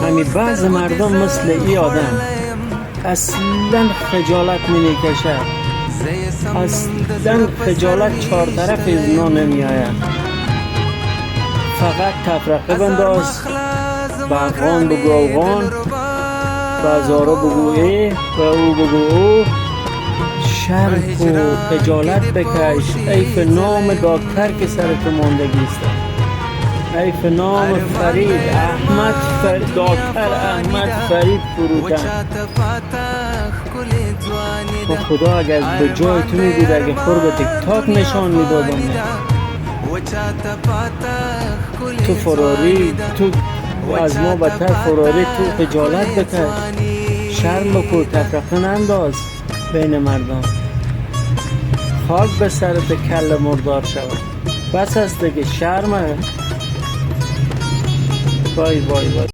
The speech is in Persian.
همین بعض مردم مثل ای آدم اصلا خجالت نمیکشه، اصلا خجالت چهار طرف از اینا نمی آید. فقط تفرقه بنداز، به افغان بگو افغان، به زارا بگو ای، به او بگو او، شرم کو، خجالت بکش. ایف نام دکتر که سرت ماندگی است، ایف نام فرید احمد دکتر احمد فرید فروتن. و خدا اگر به جای تو می بود، اگه خور به تیک تاک نشان می دادم، تو فراری، تو از ما بدتر فراری، تو خجالت بکش، شرم بکن، تفرقه ننداز بین مردم، خاک به سرت کل مردار شود. بس است دیگه، شرمه. وای وای وای.